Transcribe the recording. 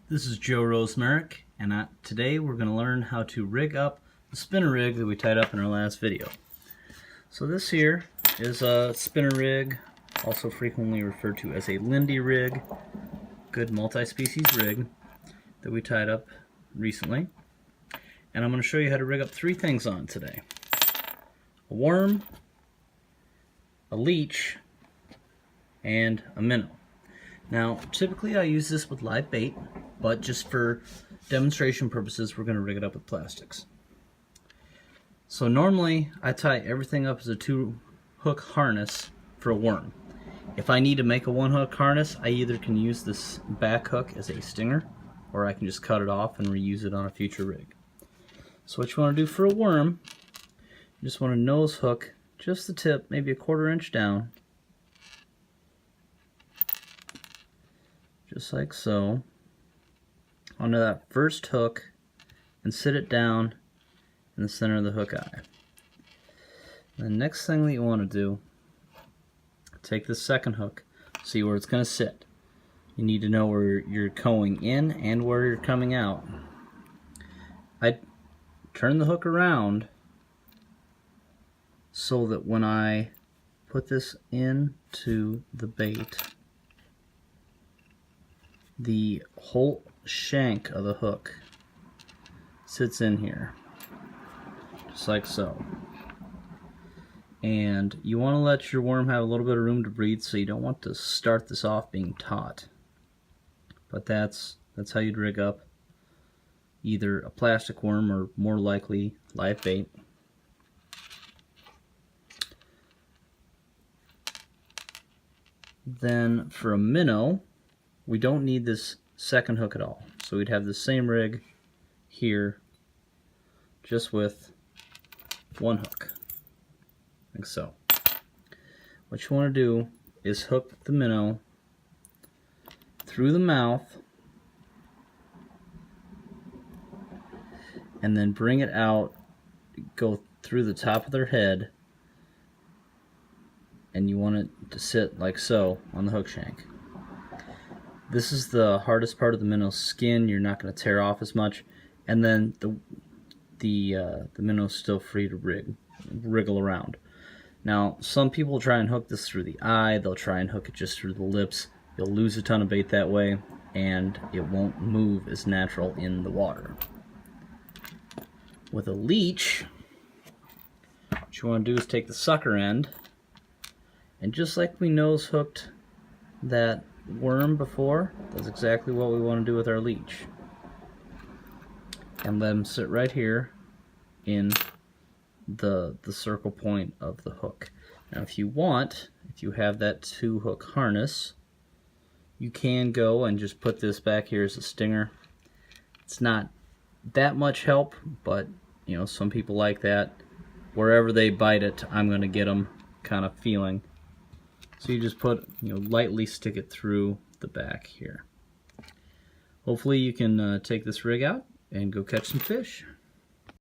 This is Joe Rosemerick, and today we're going to learn how to rig up the spinner rig that we tied up in our last video. So this here is a spinner rig, also frequently referred to as a Lindy rig, good multi-species rig that we tied up recently. And I'm going to show you how to rig up three things on today: a worm, a leech, and a minnow. Now, typically I use this with live bait, but just for demonstration purposes, we're going to rig it up with plastics. So normally I tie everything up as a 2-hook harness for a worm. If I need to make a 1-hook harness, I either can use this back hook as a stinger, or I can just cut it off and reuse it on a future rig. So what you want to do for a worm, you just want to nose hook just the tip, maybe a 1/4 inch down, just like so, onto that first hook, and sit it down in the center of the hook eye. The next thing that you want to do, take the second hook, see where it's going to sit. You need to know where you're going in and where you're coming out. I turn the hook around so that when I put this into the bait, the whole shank of the hook sits in here, just like so. And you want to let your worm have a little bit of room to breathe, so you don't want to start this off being taut. But that's how you'd rig up either a plastic worm or more likely live bait. Then for a minnow, we don't need this second hook at all. So we'd have the same rig here, just with one hook, like so. What you want to do is hook the minnow through the mouth and then bring it out, go through the top of their head, and you want it to sit like so on the hook shank. This is the hardest part of the minnow's skin. You're not going to tear off as much, and then the minnow's still free to wriggle around. Now, some people try and hook this through the eye. They'll try and hook it just through the lips. You'll lose a ton of bait that way, and it won't move as natural in the water. With a leech, what you want to do is take the sucker end, and just like we nose hooked that worm before, that's exactly what we want to do with our leech. And let them sit right here in the circle point of the hook. Now if you want, if you have that 2-hook harness, you can go and just put this back here as a stinger. It's not that much help, but you know, some people like that. Wherever they bite it, I'm going to get them kind of feeling. So you just put, lightly stick it through the back here. Hopefully you can take this rig out and go catch some fish.